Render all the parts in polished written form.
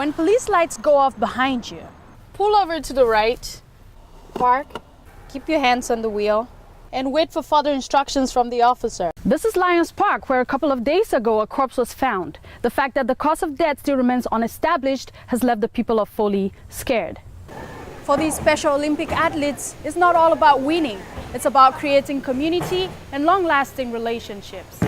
When police lights go off behind you, pull over to the right, park, keep your hands on the wheel, and wait for further instructions from the officer. This is Lions Park, where a couple of days ago a corpse was found. The fact that the cause of death still remains unestablished has left the people of Foley scared. For these Special Olympic athletes, it's not all about winning. It's about creating community and long-lasting relationships.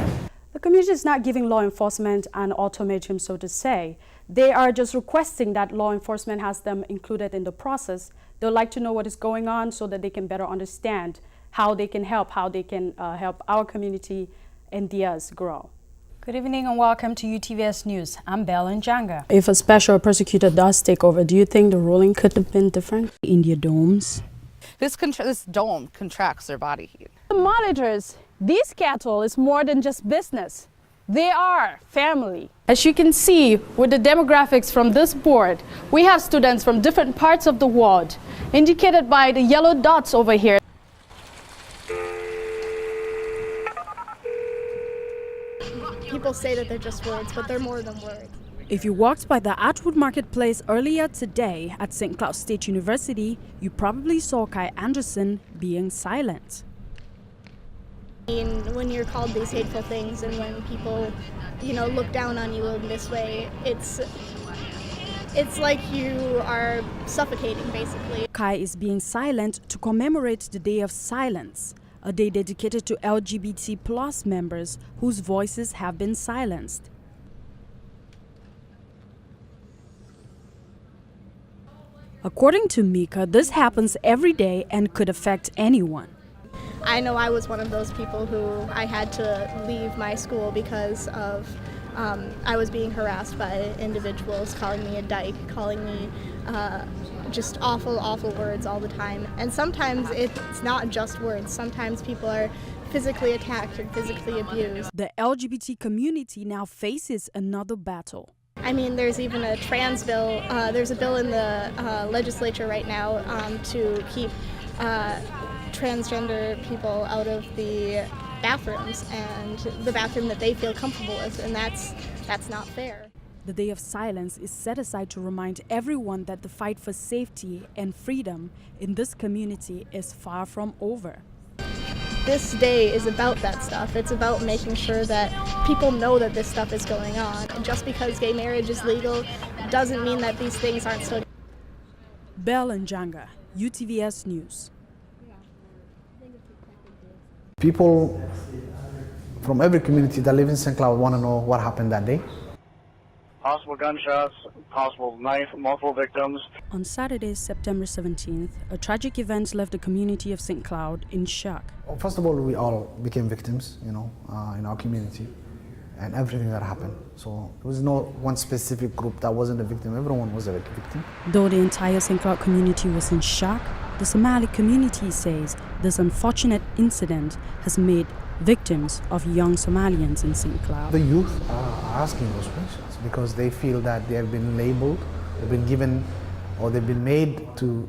The community is not giving law enforcement an ultimatum, so to say. They are just requesting that law enforcement has them included in the process. They'd like to know what is going on so that they can better understand how they can help our community and theirs grow. Good evening and welcome to UTVS News. I'm Belle Anjangha. If a special prosecutor does take over, do you think the ruling could have been different in your domes? This dome contracts their body heat. The monitors, these cattle is more than just business. They are family. As you can see with the demographics from this board, we have students from different parts of the world, indicated by the yellow dots over here. People say that they're just words, but they're more than words. If you walked by the Atwood Marketplace earlier today at St. Cloud State University, you probably saw Kai Anderson being silent. I mean, when you're called these hateful things and when people, look down on you in this way, it's like you are suffocating, basically. Kai is being silent to commemorate the Day of Silence, a day dedicated to LGBT+ members whose voices have been silenced. According to Mika, this happens every day and could affect anyone. I know I was one of those people who I had to leave my school because of I was being harassed by individuals calling me a dyke, calling me just awful, awful words all the time. And sometimes it's not just words. Sometimes people are physically attacked and physically abused. The LGBT community now faces another battle. I mean, there's even a trans bill. There's a bill in the legislature right now to keep transgender people out of the bathrooms and the bathroom that they feel comfortable with, and that's not fair. The Day of Silence is set aside to remind everyone that the fight for safety and freedom in this community is far from over. This day is about that stuff. It's about making sure that people know that this stuff is going on. And just because gay marriage is legal doesn't mean that these things aren't still. Belle Anjangha, UTVS News. People from every community that live in St. Cloud want to know what happened that day. Possible gunshots, possible knife, multiple victims. On Saturday, September 17th, a tragic event left the community of St. Cloud in shock. Well, first of all, we all became victims, in our community and everything that happened. So there was no one specific group that wasn't a victim. Everyone was a victim. Though the entire St. Cloud community was in shock, the Somali community says this unfortunate incident has made victims of young Somalians in St. Cloud. The youth are asking those questions because they feel that they have been labeled, they've been given, or they've been made to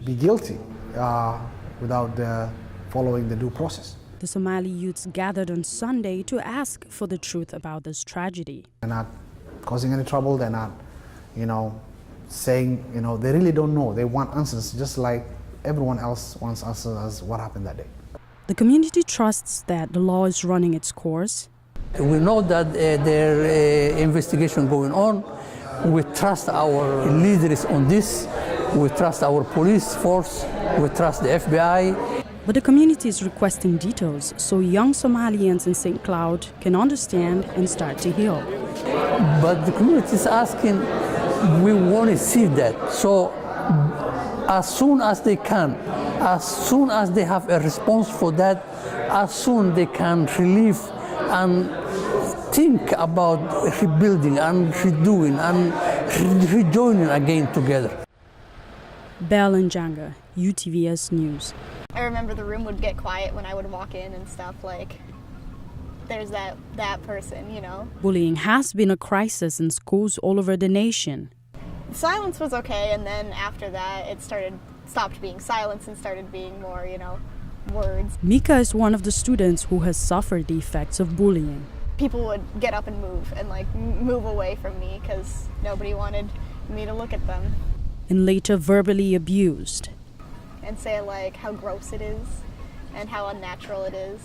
be guilty without following the due process. The Somali youths gathered on Sunday to ask for the truth about this tragedy. They're not causing any trouble, they're not, saying, they really don't know. They want answers just like everyone else wants answers as what happened that day. The community trusts that the law is running its course. We know that there investigation going on. We trust our leaders on this. We trust our police force. We trust the FBI. But the community is requesting details so young Somalians in St. Cloud can understand and start to heal. But the community is asking, we want to see that. So as soon as they can, as soon as they have a response for that, as soon they can relieve and think about rebuilding and redoing and rejoining again together. Belle Anjangha, UTVS News. I remember the room would get quiet when I would walk in and stuff, like there's that person, Bullying has been a crisis in schools all over the nation. Silence was okay, and then after that it stopped being silence and started being more, words. Mika is one of the students who has suffered the effects of bullying. People would get up and move away from me because nobody wanted me to look at them and later verbally abused. and say like how gross it is and how unnatural it is.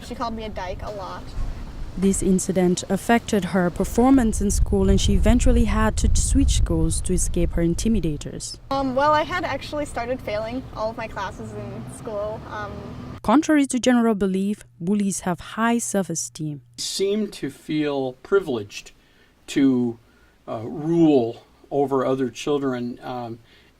She called me a dyke a lot. This incident affected her performance in school, and she eventually had to switch schools to escape her intimidators. Well, I had actually started failing all of my classes in school. Contrary to general belief, bullies have high self-esteem. Seem to feel privileged to rule over other children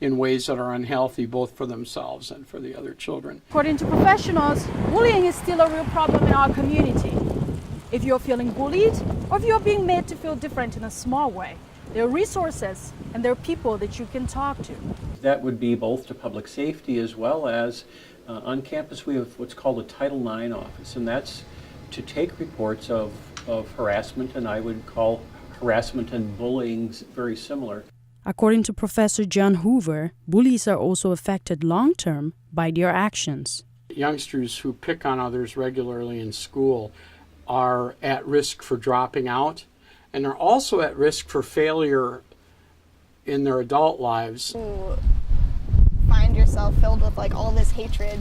in ways that are unhealthy both for themselves and for the other children. According to professionals, bullying is still a real problem in our community. If you're feeling bullied, or if you're being made to feel different in a small way, there are resources and there are people that you can talk to. That would be both to public safety as well as on campus we have what's called a Title IX office, and that's to take reports of harassment, and I would call harassment and bullying very similar. According to Professor John Hoover, bullies are also affected long-term by their actions. Youngsters who pick on others regularly in school are at risk for dropping out, and are also at risk for failure in their adult lives. You find yourself filled with like all this hatred.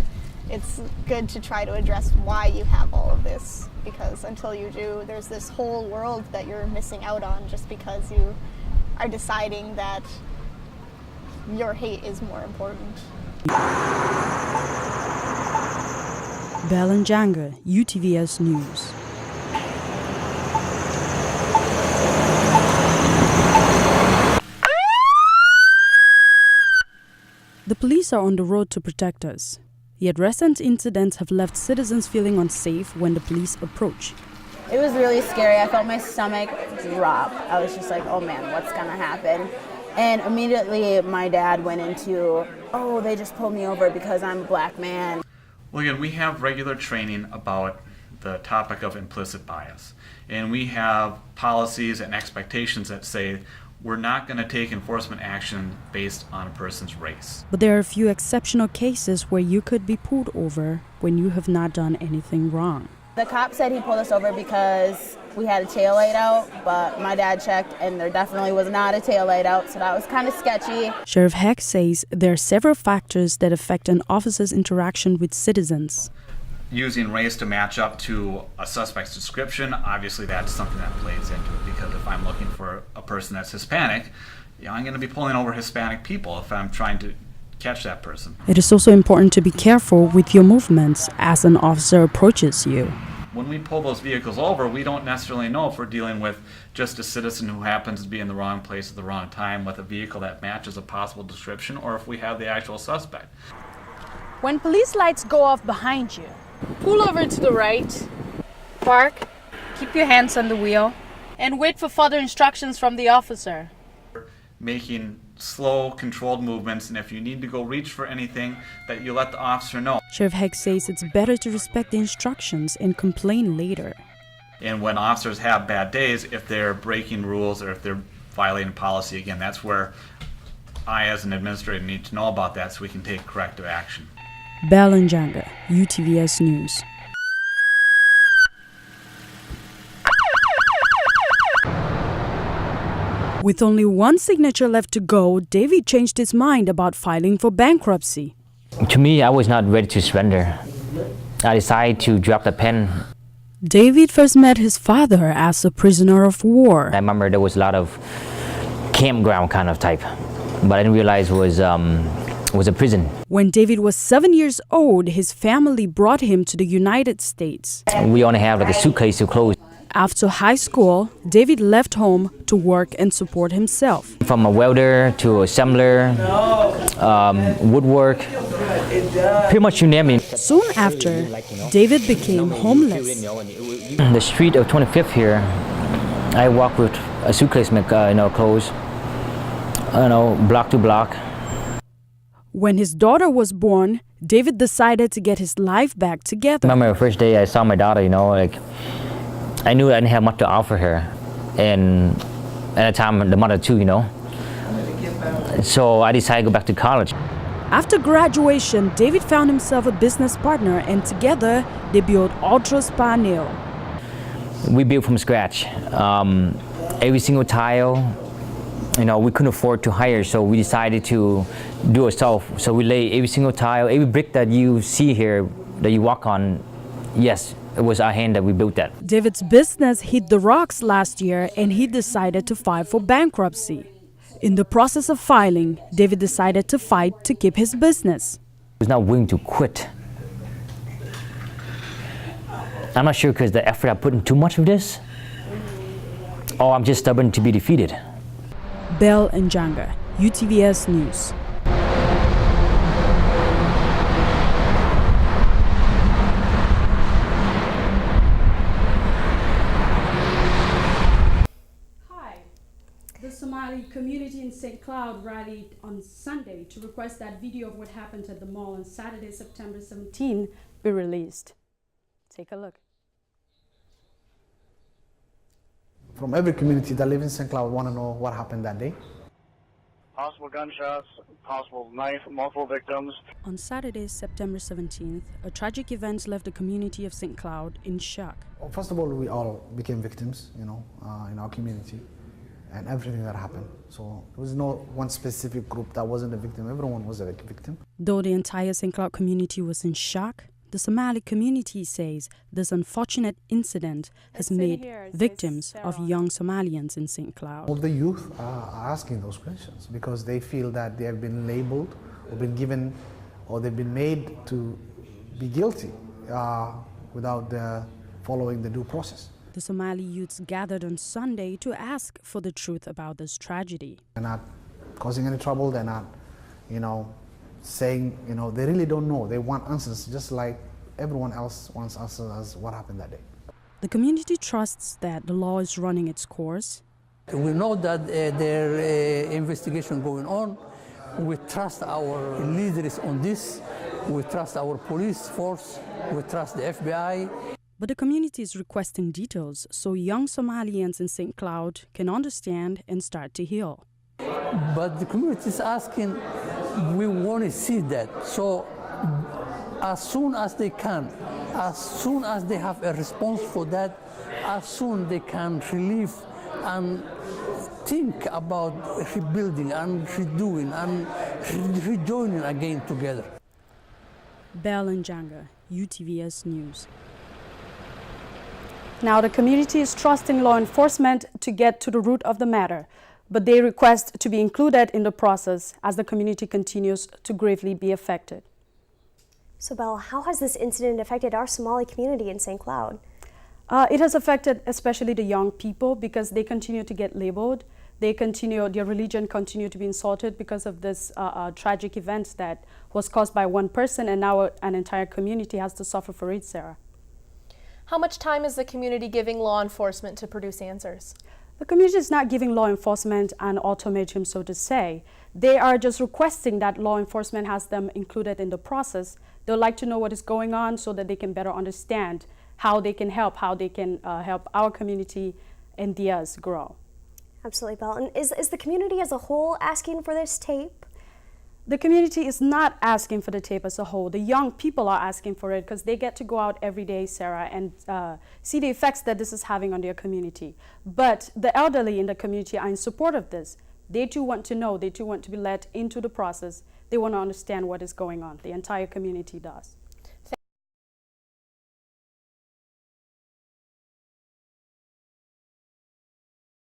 It's good to try to address why you have all of this, because until you do, there's this whole world that you're missing out on just because you are deciding that your hate is more important. Belle Anjangha, UTVS News. The police are on the road to protect us. Yet recent incidents have left citizens feeling unsafe when the police approach. It was really scary. I felt my stomach drop. I was just like, oh man, what's gonna happen? And immediately my dad went into, oh, they just pulled me over because I'm a black man. Well, again, we have regular training about the topic of implicit bias. And we have policies and expectations that say we're not going to take enforcement action based on a person's race. But there are a few exceptional cases where you could be pulled over when you have not done anything wrong. The cop said he pulled us over because we had a taillight out, but my dad checked and there definitely was not a taillight out, so that was kind of sketchy. Sheriff Heck says there are several factors that affect an officer's interaction with citizens. Using race to match up to a suspect's description, obviously that's something that plays into it, because if I'm looking for a person that's Hispanic, I'm going to be pulling over Hispanic people if I'm trying to catch that person. It is also important to be careful with your movements as an officer approaches you. When we pull those vehicles over, we don't necessarily know if we're dealing with just a citizen who happens to be in the wrong place at the wrong time with a vehicle that matches a possible description, or if we have the actual suspect. When police lights go off behind you, pull over to the right, park, keep your hands on the wheel, and wait for further instructions from the officer. Making slow, controlled movements, and if you need to go reach for anything, that you let the officer know. Sheriff Heck says it's better to respect the instructions and complain later. And when officers have bad days, if they're breaking rules or if they're violating policy, again, that's where I as an administrator need to know about that so we can take corrective action. Belle Anjangha, UTVS News. With only one signature left to go, David changed his mind about filing for bankruptcy. To me, I was not ready to surrender. I decided to drop the pen. David first met his father as a prisoner of war. I remember there was a lot of campground kind of type, but I didn't realize it was a prison. When David was 7 years old, his family brought him to the United States. We only have like a suitcase of clothes. After high school, David left home to work and support himself. From a welder to assembler, woodwork, pretty much you name it. Soon after, David became homeless. The street of 25th here, I walk with a suitcase, clothes, block to block. When his daughter was born, David decided to get his life back together. I remember the first day I saw my daughter, I knew I didn't have much to offer her, and at the time the mother too, So I decided to go back to college. After graduation, David found himself a business partner, and together they built Ultra Spa Nail. We built from scratch. Every single tile, we couldn't afford to hire, so we decided to do it ourselves. So we lay every single tile, every brick that you see here, that you walk on, yes, it was our hand that we built that. David's business hit the rocks last year and he decided to file for bankruptcy. In the process of filing, David decided to fight to keep his business. He was not willing to quit. I'm not sure because the effort I put in too much of this, or I'm just stubborn to be defeated. Belle Anjangha, UTVS News. The Somali community in St. Cloud rallied on Sunday to request that video of what happened at the mall on Saturday, September 17, be released. Take a look. From every community that lives in St. Cloud want to know what happened that day. Possible gunshots, possible knife, multiple victims. On Saturday, September 17th, a tragic event left the community of St. Cloud in shock. Well, first of all, we all became victims, in our community, and everything that happened. So there was no one specific group that wasn't a victim. Everyone was a victim. Though the entire St. Cloud community was in shock, the Somali community says this unfortunate incident has made victims of young Somalians in St. Cloud. All the youth are asking those questions because they feel that they have been labeled or been given or they've been made to be guilty without following the due process. The Somali youths gathered on Sunday to ask for the truth about this tragedy. They're not causing any trouble, they're not, saying, they really don't know. They want answers just like everyone else wants answers as what happened that day. The community trusts that the law is running its course. We know that there investigation going on. We trust our leaders on this. We trust our police force. We trust the FBI. But the community is requesting details so young Somalians in St. Cloud can understand and start to heal. But the community is asking, we want to see that. So as soon as they can, as soon as they have a response for that, as soon they can relieve and think about rebuilding and redoing and rejoining again together. Belle Anjangha, UTVS News. Now, the community is trusting law enforcement to get to the root of the matter, but they request to be included in the process as the community continues to gravely be affected. So, Belle, how has this incident affected our Somali community in St. Cloud? It has affected especially the young people because they continue to get labeled. Their religion continue to be insulted because of this tragic event that was caused by one person, and now an entire community has to suffer for it, Sarah. How much time is the community giving law enforcement to produce answers? The community is not giving law enforcement an ultimatum, so to say. They are just requesting that law enforcement has them included in the process. They'd like to know what is going on so that they can better understand how they can help help our community and theirs grow. Absolutely, Belle. And is the community as a whole asking for this tape? The community is not asking for the tape as a whole. The young people are asking for it because they get to go out every day, Sarah, and see the effects that this is having on their community. But the elderly in the community are in support of this. They too want to know. They too want to be let into the process. They want to understand what is going on. The entire community does.